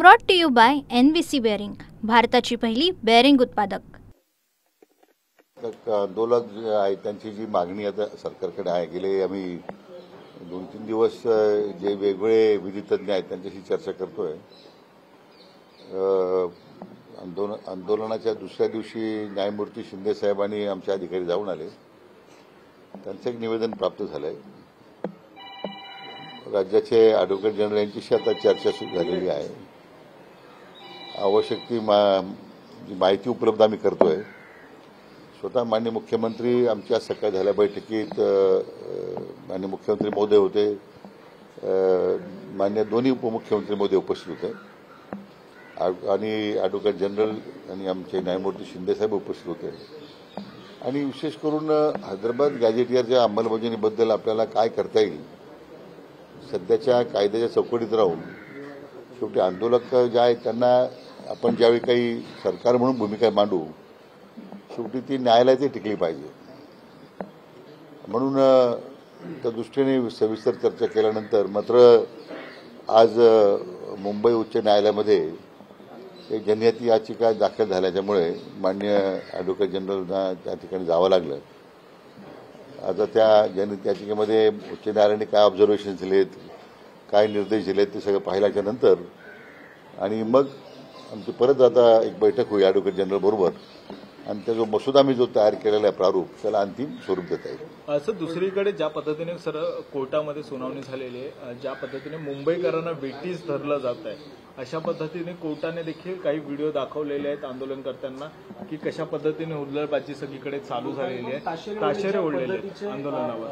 Brought to you by NVC bearing, भारताची पहिली bearing उत्पादक। आंदोलक जे आहे त्यांची जी मागणी आता सरकारकडे आहे, गेले आम्ही 2-3 दिवस जे वेगवेगळे विधितज्ञ आहेत त्यांच्याशी चर्चा करतोय। आंदोलनाच्या दुसऱ्या दिवशी न्यायमूर्ती शिंदे साहेबांनी आमचे अधिकारी जाऊन आले, त्यांचं एक निवेदन प्राप्त झालंय। राज्याचे ॲडव्होकेट जनरल यांच्याशी आता चर्चा सुरू झालेली आहे। आवश्यक ती जी माहिती उपलब्ध आम्ही करतोय। स्वतः माननीय मुख्यमंत्री आमच्या सकाळी झालेल्या बैठकीत माननीय मुख्यमंत्री महोदय होते, माननीय दोन्ही उपमुख्यमंत्री महोदय उपस्थित होते आणि ॲडव्होकेट जनरल आणि आमचे न्यायमूर्ती शिंदे साहेब उपस्थित होते। आणि विशेष करून हैदराबाद गॅझेटियरच्या अंमलबजावणीबद्दल आपल्याला काय करता येईल, सध्याच्या कायद्याच्या चौकटीत राहून शेवटी आंदोलक जे आहेत त्यांना आपण ज्यावेळी काही सरकार म्हणून भूमिका मांडू, शेवटी ती न्यायालयात टिकली पाहिजे। म्हणून त्या दृष्टीने सविस्तर चर्चा केल्यानंतर मात्र आज मुंबई उच्च न्यायालयामध्ये एक जनहित याचिका दाखल झाल्याच्यामुळे माननीय ॲडव्होकेट जनरलना त्या ठिकाणी जावं लागलं। आता त्या जनहित याचिकेमध्ये उच्च न्यायालयाने काय ऑब्झर्वेशन्स दिलेत, काय निर्देश दिलेत ते सगळं पाहिल्याच्या नंतर आणि मग आमची परत आता एक बैठक होईल ॲडव्होकेट जनरल बरोबर आणि त्या जो मसुदा मी जो तयार केलेला आहे प्रारूप, त्याला अंतिम स्वरूप देता येईल। असं दुसरीकडे ज्या पद्धतीने सर कोर्टामध्ये सुनावणी झालेली आहे, ज्या पद्धतीने मुंबईकरांना वेटीस धरलं जात आहे, अशा पद्धतीने कोर्टाने देखील काही व्हिडिओ दाखवलेले आहेत आंदोलनकर्त्यांना की कशा पद्धतीने हुल्लडबाजी सगळीकडे चालू झालेली आहे, ताशेरे ओढलेले आंदोलनावर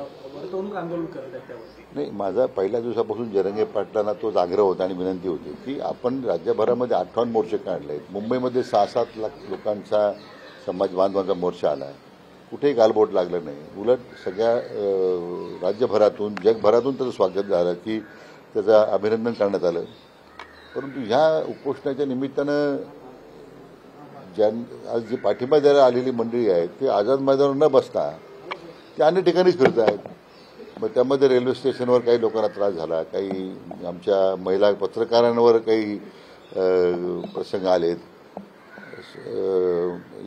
आंदोलन करत आहेत त्यावरती। नाही, माझा पहिल्या दिवसापासून जरंगे पाटलांना तोच आग्रह होता आणि विनंती होती की आपण राज्यभरामध्ये 58 मोर्चे काढले आहेत, मुंबईमध्ये 6-7 लाख लोकांचा समाज बांधवांचा मोर्चा आला आहे, कुठेही गालबोट लागलं नाही। उलट सगळ्या राज्यभरातून जगभरातून त्याचं स्वागत झालं की त्याचं अभिनंदन करण्यात आलं। परंतु ह्या उपोषणाच्या निमित्तानं आज जी पाठिंबा द्यायला आलेली मंडळी आहेत ते आझाद मैदानावर न बसता ते अन्य ठिकाणीच फिरत आहेत। मग त्यामध्ये रेल्वे स्टेशनवर काही लोकांना त्रास झाला, काही आमच्या महिला पत्रकारांवर काही प्रसंग आलेत।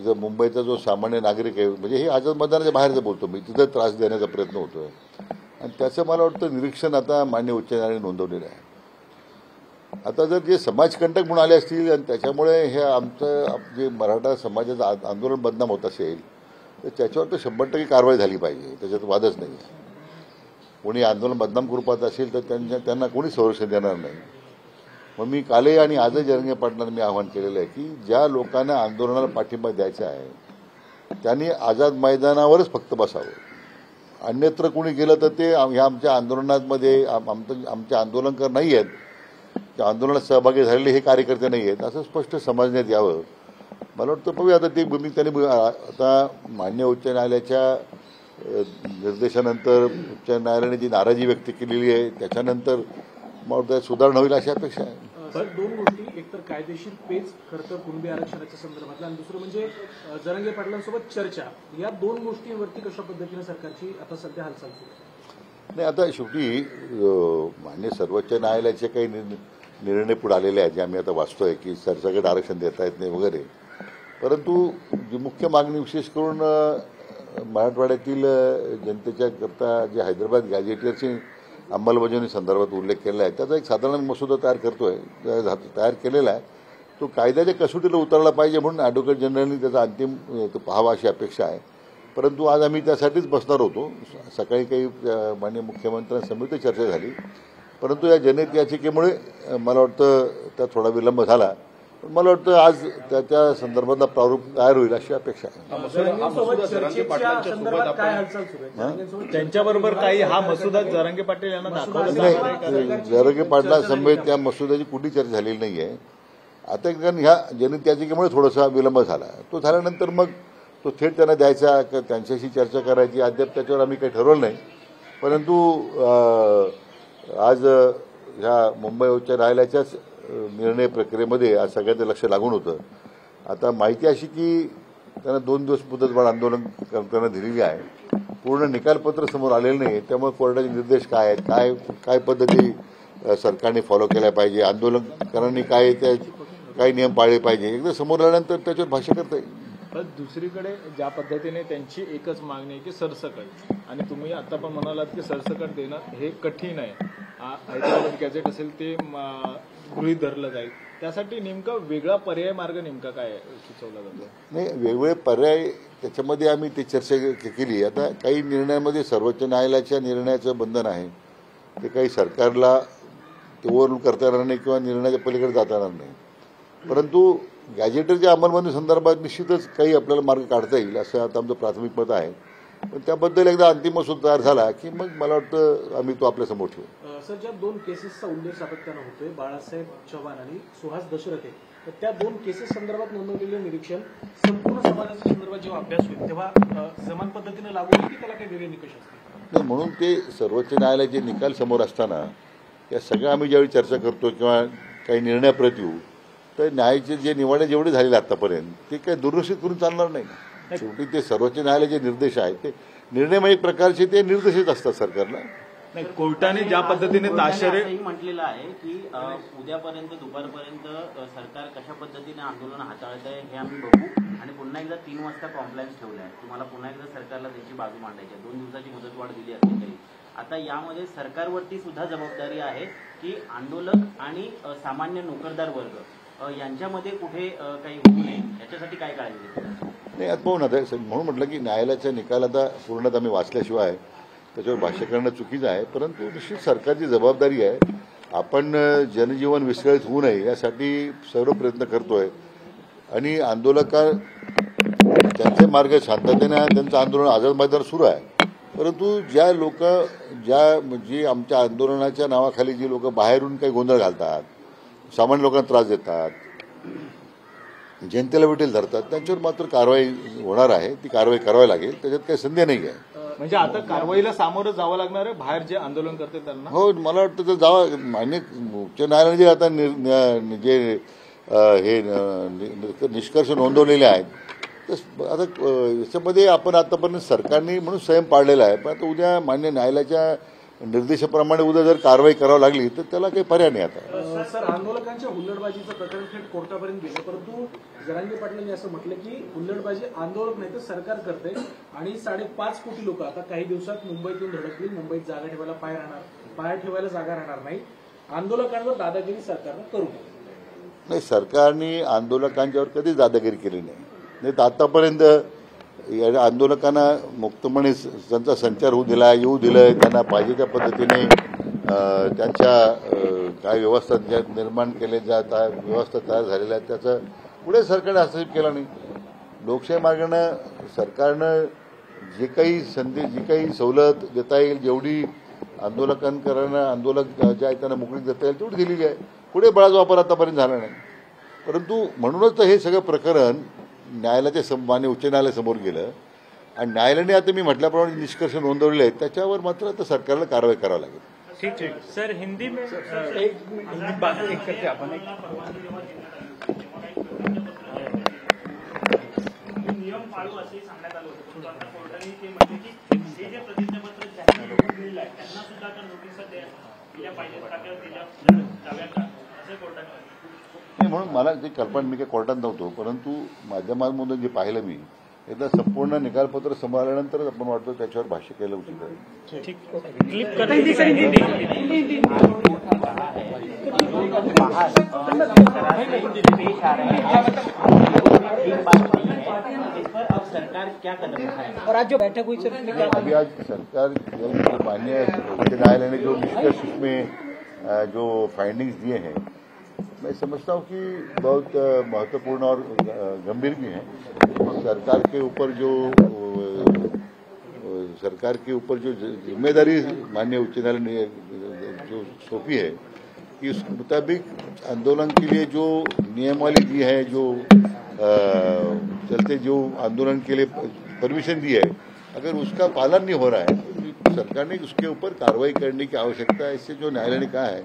जर मुंबईचा जो सामान्य नागरिक आहे, म्हणजे हे आझाद मैदानाच्या बाहेरचं बोलतो मी, तिथं त्रास देण्याचा प्रयत्न होतोय आणि त्याचं मला वाटतं निरीक्षण आता मान्य उच्च न्यायालयाने नोंदवलेलं आहे। आता जर जे समाजकंटक म्हणून आले असतील आणि त्याच्यामुळे हे आमचं जे मराठा समाजाचं आंदोलन बदनाम होत असेल तर त्याच्यावर तर 100% कारवाई झाली पाहिजे, त्याच्यात वादच नाही आहे। कोणी आंदोलन बदनाम करू पाहत असेल तर त्यांना कोणी संरक्षण देणार नाही। मग मी कालही आणि आजही जरंगे पाटलांना मी आवाहन केलेलं आहे की ज्या लोकांना आंदोलनाला पाठिंबा द्यायचा आहे त्यांनी आझाद मैदानावरच फक्त बसावं, अन्यत्र कोणी गेलं तर ते ह्या आमच्या आंदोलनामध्ये आमचे आंदोलनकार नाही आहेत, त्या आंदोलनात सहभागी झालेले हे कार्यकर्ते नाही आहेत असं स्पष्ट समजण्यात यावं। मला वाटतं बघूया आता ती भूमिका त्यांनी आता मान्य उच्च न्यायालयाच्या निर्देशानंतर उच्च न्यायालयाने जी नाराजी व्यक्त केलेली आहे त्याच्यानंतर मला वाटतं सुधारणा होईल अशी अपेक्षा आहे। दोन गोष्टी, एक तर कायदेशीर पेच खरं कुणबी आरक्षणाच्या संदर्भातला आणि दुसरं म्हणजे जरंगे पाटलांसोबत चर्चा, या दोन गोष्टींवरती कशा पद्धतीने सरकारची आता सध्या हालचाल सुरू आहे? नाही, आता शेवटी मान्य सर्वोच्च न्यायालयाचे काही निर्णय पुढे आलेले आहेत जे आम्ही आता वाचतोय की सरसकट आरक्षण देता येत नाही वगैरे, परंतु जी मुख्य मागणी विशेष करून मराठवाड्यातील जनतेच्या करता जे हैदराबाद गॅझेटियरची अंमलबजावणी संदर्भात उल्लेख केला आहे त्याचा एक साधारण मसुदा तयार केलेला आहे। तो कायद्याच्या कसोटीला उतरला पाहिजे म्हणून ॲडव्होकेट जनरलनी त्याचा अंतिम तो पाहावा अशी अपेक्षा आहे। परंतु आज आम्ही त्यासाठीच बसणार होतो। सकाळी काही माननीय मुख्यमंत्र्यांसमवेत चर्चा झाली, परंतु या जनहित याचिकेमुळे मला वाटतं त्यात थोडा विलंब झाला। मला वाटतं आज त्याच्या संदर्भातला प्रारूप तयार होईल अशी अपेक्षा आहे। त्यांच्याबरोबर काही हा मसुदा जरांगे पाटील यांना दाखवला नाही, जरांगे पाटलांसमवेत त्या मसुद्याची कुठली चर्चा झालेली नाही आहे। आता कारण ह्या जनहित याचिकेमुळे थोडासा विलंब झाला, तो झाल्यानंतर मग तो थेट त्यांना द्यायचा, त्यांच्याशी चर्चा करायची, अद्याप त्याच्यावर आम्ही काही ठरवलं नाही। परंतु आज ह्या मुंबई उच्च न्यायालयाच्याच निर्णय प्रक्रियेमध्ये आज सगळ्यांचं लक्ष लागून होतं। आता माहिती अशी की त्यांना 2 दिवस मुदतवाढ आंदोलन करताना दिलेली आहे, पूर्ण निकालपत्र समोर आलेलं नाही, त्यामुळे कोर्टाचे निर्देश काय आहेत, काय पद्धती सरकारने फॉलो केला पाहिजे, आंदोलनकारांनी काय काही नियम पाळले पाहिजे, एकदा समोर आल्यानंतर त्याच्यावर भाष्य करता येईल. पण दुसरीकडे ज्या पद्धतीने त्यांची एकच मागणी आहे की सरसकट, आणि तुम्ही आता पण म्हणालात की सरसकट देणं हे कठीण आहे, हैदराबाद गॅझेट असेल ते गृहीत धरलं जाईल, त्यासाठी नेमका वेगळा पर्याय मार्ग नेमका काय सुचवला जातो? नाही, वेगवेगळे पर्याय त्याच्यामध्ये आम्ही ती चर्चा केली. आता काही निर्णयामध्ये सर्वोच्च न्यायालयाच्या निर्णयाचं बंधन आहे, ते काही सरकारला ते ओव्हररूल करता येणार नाही किंवा निर्णयाच्या पलीकडे जाता येणार नाही. परंतु गॅजेटरच्या अंमलबजावणी संदर्भात निश्चितच काही आपल्याला मार्ग काढता येईल असं आता आमचं प्राथमिक मत आहे. पण त्याबद्दल एकदा अंतिम मसूद तयार झाला की मग मला वाटतं आम्ही तो आपल्यासमोर ठेवू. सर, ज्या 2 केसेसचा उल्लेख सातत्यानं होतोय, बाळासाहेब चव्हाण आणि सुहास दशरथे, तर त्या 2 केसेस संदर्भात नोंदवलेलं निरीक्षण संपूर्ण समाजाच्या संदर्भात जेव्हा अभ्यास होईल तेव्हा समान पद्धतीने लागू होईल की त्याला काही वेगळे निकष असतील? नाही, म्हणून ते सर्वोच्च न्यायालयाचे निकाल समोर असताना या सगळ्या आम्ही ज्यावेळी चर्चा करतो किंवा काही निर्णयाप्रत येऊ, तर न्यायाचे जे निवाडे जेवढे झालेले आतापर्यंत ते काही दुर्लक्षित करून चालणार नाही. शेवटी ते सर्वोच्च न्यायालयाचे निर्देश आहेत, ते निर्णय मग एक प्रकारचे ते निर्देशित असतात सरकारला. नाही, कोर्टाने ज्या पद्धतीने ताशेरे म्हटलेलं आहे की उद्यापर्यंत दुपारपर्यंत सरकार कशा पद्धतीने आंदोलन हाताळत आहे हे आम्ही बघू, आणि पुन्हा एकदा 3 वाजता कॉम्प्लायन्स ठेवला आहे. तुम्हाला पुन्हा एकदा सरकारला त्यांची बाजू मांडायची आहे. 2 दिवसाची मुदतवाढ दिली असली तरी आता यामध्ये सरकारवरती सुद्धा जबाबदारी आहे की आंदोलक आणि सामान्य नोकरदार वर्ग यांच्यामध्ये कुठे काही होऊ नये याच्यासाठी काय काळजी घेतली? नाही, आता पाहू ना, म्हणून म्हटलं की न्यायालयाचा निकाल आता पूर्णतः आम्ही वाचल्याशिवाय त्याच्यावर भाष्य करणं चुकीचं आहे. परंतु निश्चित सरकारची जबाबदारी आहे, आपण जनजीवन विस्कळीत होऊ नये यासाठी सर्व प्रयत्न करतोय, आणि आंदोलका त्यांचे मार्ग शांततेने त्यांचं आंदोलन आझाद मैदान सुरू आहे. परंतु जी आमच्या आंदोलनाच्या नावाखाली जी लोक बाहेरून काही गोंधळ घालतात, सामान्य लोकांना त्रास देतात, जनतेला विटेल धरतात, त्यांच्यावर मात्र कारवाई होणार आहे. ती कारवाई करावी लागेल, त्याच्यात काही संदेह नाही आहे. म्हणजे आता कारवाईला सामोरं जावं लागणार आहे बाहेर जे आंदोलन करते त्यांना? हो, मला वाटतं तर जावं. मान्य उच्च न्यायालयाने जे आता जे हे निष्कर्ष नोंदवलेले आहेत, तर आता याच्यामध्ये आपण आतापर्यंत सरकारने म्हणून संयम पाळलेला आहे. पण आता उद्या मान्य न्यायालयाच्या निर्देशाप्रमाणे उद्या जर कारवाई करावी लागली तर त्याला काही पर्याय नाही. आता सर, आंदोलकांच्या हुल्लडबाजीचं प्रकरण थेट कोर्टापर्यंत गेलं, परंतु जरांगे पाटलांनी असं म्हटलं की हुल्लडबाजी आंदोलक नाही तर सरकार करते, आणि 5.5 कोटी लोक आता काही दिवसात मुंबईतून धडकतील, मुंबईत जागा ठेवायला पाय ठेवायला जागा राहणार नाही, आंदोलकांवर दादागिरी सरकारनं करू नये. नाही, सरकारने आंदोलकांच्यावर कधीच दादागिरी केली नाही. तर आतापर्यंत आंदोलकांना मुक्तपणे त्यांचा संचार येऊ दिलं, त्यांना पाहिजे त्या पद्धतीने त्यांच्या काय व्यवस्था ज्या निर्माण केले, ज्या व्यवस्था तयार झालेल्या आहेत त्याचा पुढे सरकारने हस्तक्षेप केला नाही. लोकशाही मार्गानं सरकारनं जी काही सवलत देता येईल, जेवढी आंदोलक ज्या आहेत त्यांना मोकळीक देता येईल तेवढी दिलेली आहे. पुढे बळाचा वापर आतापर्यंत झाला नाही. परंतु म्हणूनच तर हे सगळं प्रकरण न्यायालयाच्या मान्य उच्च न्यायालयासमोर गेलं, आणि न्यायालयाने आता मी म्हटल्याप्रमाणे निष्कर्ष नोंदवलेले आहेत, त्याच्यावर मात्र आता सरकारला कारवाई करावी लागेल. ठीक सर, हिंदी में नियम पाळू असे सांगण्यात आलं होतं. कोर्टाने ते म्हटले की हे जे प्रतिज्ञापत्र जाहीर केलेलं आहे त्यांना सुद्धा आता नोटीस दिल्या पाहिजेत का त्याच्या दाव्याचा, असं कोर्टाने नाही, म्हणून मला ते कल्पना, मी काही कोर्टात नव्हतो, परंतु माध्यमांमधून जे पाहिलं मी, एकदा संपूर्ण निकालपत्र समोर आल्यानंतरच आपण वाटतं त्याच्यावर भाष्य केलं उचित आहे. सरकार क्या कदम उठाएगा? और आज जो बैठक हुई सर, अभी आज सरकार मान्य उच्च न्यायालय ने जो निष्कर्ष उसमें जो फाइंडिंग्स दिए हैं, मैं समझता हूँ कि बहुत महत्वपूर्ण और गंभीर भी हैं. सरकार के ऊपर जो जिम्मेदारी माननीय उच्च न्यायालय ने जो सौंपी है कि उस मुताबिक आंदोलन के लिए जो नियमावली दी है, जो चलते जो आंदोलन के लिए परमिशन दी है, अगर उसका पालन नहीं हो रहा है तो सरकार ने उसके ऊपर कार्रवाई करने की आवश्यकता है. इससे जो न्यायालय ने कहा है,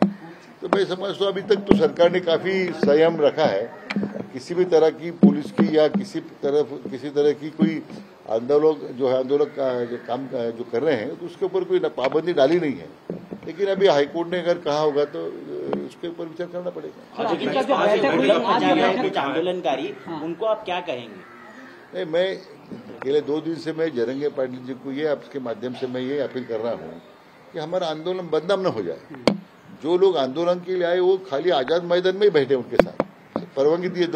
तो मैं समझता हूँ अभी तक तो सरकार ने काफ़ी संयम रखा है. किसी भी तरह की पुलिस की या किसी तरह की कोई आंदोलक का जो काम जो कर रहे हैं, तो उसके ऊपर कोई पाबंदी डाली नहीं है. लेकिन अभी हाईकोर्ट ने अगर कहा होगा तो उसके ऊपर विचार करना पड़ेगा। कुछ आंदोलनकारी उनको आप क्या कहेंगे? नहीं, मैं अगले 2 दिन से मैं जरंगे पाटिल जी को ये आपके माध्यम से मैं ये अपील कर रहा हूँ कि हमारा आंदोलन बदनाम न हो जाए। जो लोग आंदोलन के लिए आए वो खाली आजाद मैदान में ही बैठे, उनके साथ परवानगी दिए,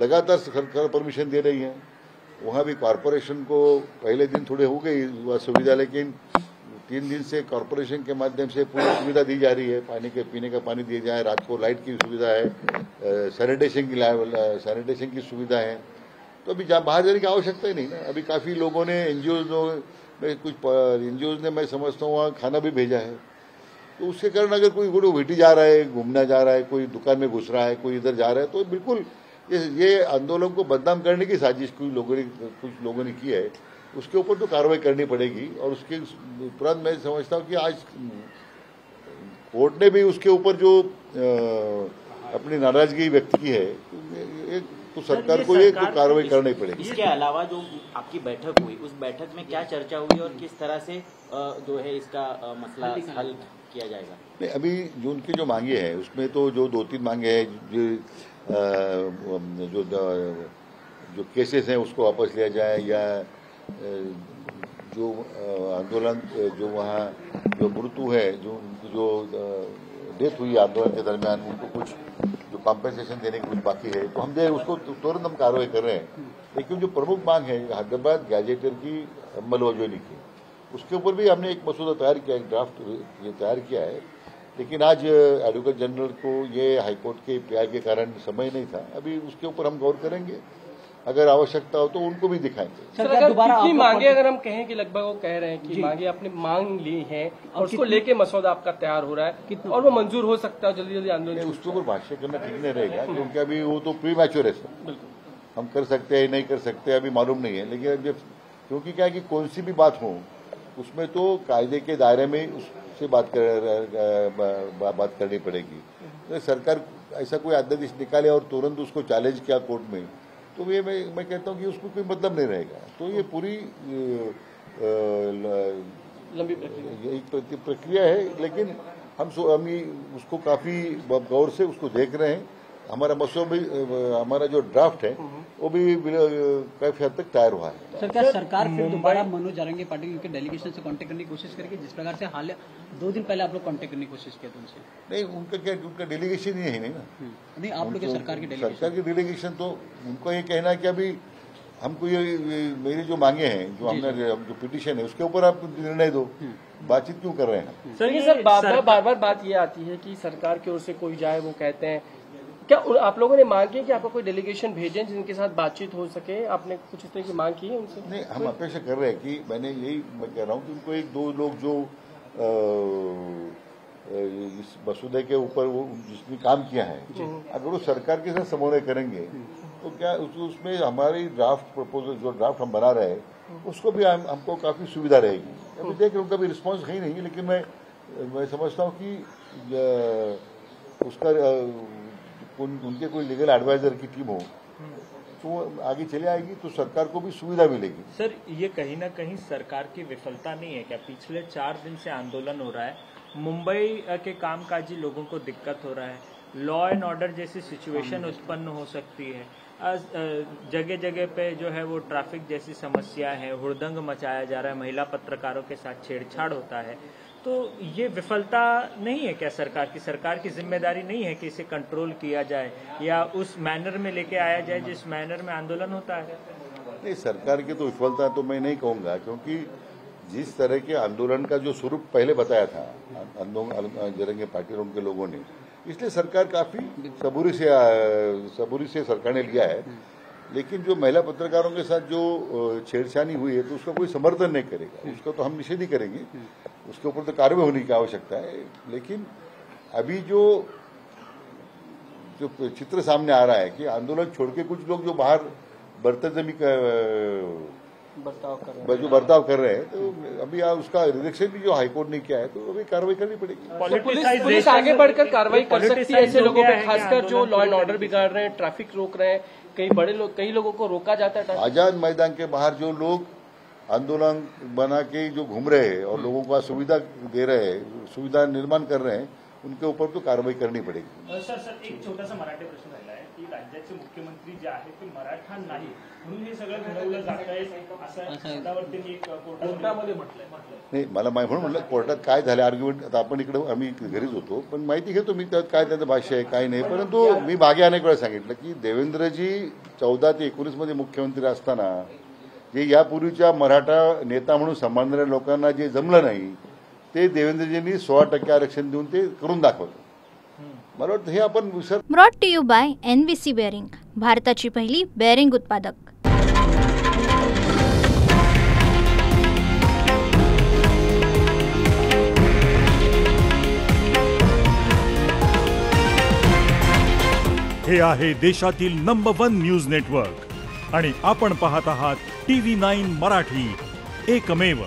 लगातार सरकार परमिशन दे रही है। वहाँ भी कॉरपोरेशन को पहले दिन थोड़े हो गई वह सुविधा, लेकिन 3 दिन से कॉरपोरेशन के माध्यम से पूरी सुविधा दी जा रही है। पानी के पीने का पानी दिया जाए, रात को लाइट की सुविधा है, सैनिटेशन की सुविधा है। तो अभी बाहर जाने की आवश्यकता ही नहीं ना। अभी काफ़ी लोगों ने कुछ एनजीओज ने मैं समझता हूँ वहाँ खाना भी भेजा है। तो उसके कारण अगर कोई वेटी जा रहा है, घूमना जा रहा है, कोई दुकान में घुस रहा है, कोई इधर जा रहा है, तो बिल्कुल ये आंदोलन को बदनाम करने की साजिश कुछ लोगों ने की है। उसके ऊपर तो कार्रवाई करनी पड़ेगी। और उसके उपरांत मैं समझता हूँ कि आज कोर्ट ने भी उसके ऊपर जो अपनी नाराजगी व्यक्त की है तो सरकार को ये तो कार्रवाई करनी पड़ेगी। इसके अलावा जो आपकी बैठक हुई, उस बैठक में क्या चर्चा हुई और किस तरह से जो है इसका मसला हल किया जाएगा? नहीं, अभी जो उनकी जो मांगे हैं उसमें तो जो 2-3 मांगे हैं, जो केसेस हैं उसको वापस लिया जाए, या जो आंदोलन जो वहाँ जो मृत्यु है, जो डेथ हुई आंदोलन के दरमियान, उनको कुछ जो कॉम्पेंसेशन देने की कुछ बाकी है, तो हम उसको तुरंत हम कार्रवाई कर रहे हैं। लेकिन जो प्रमुख मांग है हैदराबाद गैजेटर की अमलवजोनी की, उसके ऊपर भी हमने एक मसूदा तैयार किया, एक ड्राफ्ट ये तैयार किया है। लेकिन आज एडवोकेट जनरल को ये हाईकोर्ट के पीआई के कारण समय नहीं था। अभी उसके ऊपर हम गौर करेंगे, अगर आवश्यकता हो तो उनको भी दिखाएंगे। सर, अगर कितनी मांगे अगर हम कहें कि लगभग वो कह रहे हैं कि मांगे आपने मांग ली है और उसको लेके मसौदा आपका तैयार हो रहा है और वो मंजूर हो सकता है जल्दी जल्दी आंदोलन? उसके ऊपर भाष्य करना ठीक नहीं रहेगा, क्योंकि अभी वो तो प्री मैच्योर है सर। हम कर सकते हैं नहीं कर सकते अभी मालूम नहीं है। लेकिन क्योंकि क्या है कि कौन सी भी बात हो उसमें तो कायदे के दायरे में उससे बात करनी पड़ेगी। तो सरकार ऐसा कोई अध्यादेश निकाले और तुरंत उसको चैलेंज किया कोर्ट में, तो ये मैं कहता हूँ कि उसको कोई मतलब नहीं रहेगा। तो ये पूरी लंबी प्रक्रिया है। लेकिन हम उसको काफी गौर से उसको देख रहे हैं। हमारा मसौदा भी, हमारा जो ड्राफ्ट है वो भी काफी हद तक तैयार हुआ है। सर, क्या सरकार फिर दोबारा मनोज जारंगी पाटिल के डेलीगेशन से कांटेक्ट करने की कोशिश करेगी, जिस प्रकार से हाल 2 दिन पहले आप लोग कांटेक्ट करने की कोशिश किया था उनसे? नहीं, उनका डेलीगेशन ही है नहीं ना। नहीं, आप लोग सरकार की डेलीगेशन तो उनको ये कहना है कि अभी हमको ये मेरी जो मांगे हैं, जो पिटीशन है उसके ऊपर आप निर्णय दो, बातचीत क्यों कर रहे हैं? सर, बार बार बात ये आती है कि सरकार की ओर से कोई जाए, वो कहते हैं क्या आप लोगों ने मांग की कि आपको कोई डेलीगेशन भेजें जिनके साथ बातचीत हो सके? आपने कुछ इस तरह की मांग की है उनसे? नहीं, हम अपेक्षा कर रहे हैं कि मैं कह रहा हूँ कि उनको 1-2 लोग जो इस मसूदे के ऊपर वो जिसने काम किया है, अगर वो सरकार के साथ समन्वय करेंगे तो क्या उसमें हमारी ड्राफ्ट प्रपोजल जो ड्राफ्ट हम बना रहे हैं उसको भी हमको काफी सुविधा रहेगी। अभी देख उनका भी रिस्पॉन्स है ही नहीं, लेकिन मैं समझता हूँ कि उसका उनके कोई लीगल एडवाइजर की टीम हो तो आगे चले आएगी, तो सरकार को भी सुविधा मिलेगी। सर, ये कहीं ना कहीं सरकार की विफलता नहीं है क्या? पिछले 4 दिन से आंदोलन हो रहा है, मुंबई के कामकाजी लोगों को दिक्कत हो रहा है, लॉ एंड ऑर्डर जैसी सिचुएशन उत्पन्न हो सकती है, जगह जगह पे जो है वो ट्रैफिक जैसी समस्या है, हुड़दंग मचाया जा रहा है, महिला पत्रकारों के साथ छेड़छाड़ होता है। तो ये विफलता नहीं है क्या सरकार की जिम्मेदारी नहीं है कि इसे कंट्रोल किया जाए या उस मैनर में लेके आया जाए जिस मैनर में आंदोलन होता है? नहीं, सरकार की तो विफलता तो मैं नहीं कहूँगा, क्योंकि जिस तरह के आंदोलन का जो स्वरूप पहले बताया था जरंगे पाटिल उनके लोगों ने, इसलिए सरकार काफी सबूरी से सरकार ने लिया है। लेकिन जो महिला पत्रकारों के साथ जो छेड़छाड़ी हुई है तो उसका कोई समर्थन नहीं करेगा, उसका तो हम निषेध ही करेंगे, उसके ऊपर तो कार्रवाई होने की आवश्यकता है। लेकिन अभी जो चित्र सामने आ रहा है कि आंदोलन छोड़ के कुछ लोग जो बाहर बर्ताव कर रहे हैं, तो अभी उसका रिजेक्शन भी जो हाईकोर्ट ने किया है, तो अभी कार्रवाई करनी पड़ेगी। पुलिस आगे बढ़कर कार्रवाई कर सकती है ऐसे लोगों पे, खासकर जो लॉ एंड ऑर्डर बिगाड़ रहे हैं, ट्रैफिक रोक रहे हैं, कई लोगों को रोका जाता है। आजाद मैदान के बाहर जो लोग आंदोलन बना के जो घूम रहे हैं और लोगों को सुविधा दे रहे हैं, सुविधा निर्माण कर रहे हैं, उनके ऊपर तो कार्रवाई करनी पड़ेगी। सर एक छोटासा मराठी प्रश्न राहिला आहे की राज्याचे मुख्यमंत्री जे आहेत ते मराठा नाही म्हणून हे सगळं घडवलं जात आहे असं सदावर्तींनी एक कोर्टामध्ये म्हटलंय। नाही, मला म्हणून म्हटलं कोर्टात काय झालं आर्ग्युमेंट, आता आपण इकडे आम्ही घरीच होतो, पण माहिती घेतो मी त्यात काय त्यांचं भाष्य आहे काय नाही। परंतु मी मागे अनेक वेळा सांगितलं की देवेंद्रजी 14 ते 19 मध्ये मुख्यमंत्री असताना जे यापूर्वीच्या मराठा नेता म्हणून संबंधणाऱ्या लोकांना जे जमलं नाही ते देवेंद्रजींनी 16% आरक्षण देऊन ते करून दाखवलं। मला वाटतं हे आपण विसर। Brought to you by NVC bearing, भारताची पहिली बेअरिंग उत्पादक। हे आहे देशातील नंबर 1 न्यूज नेटवर्क आणि आपण पाहत आहात TV9 मराठी, एकमेव।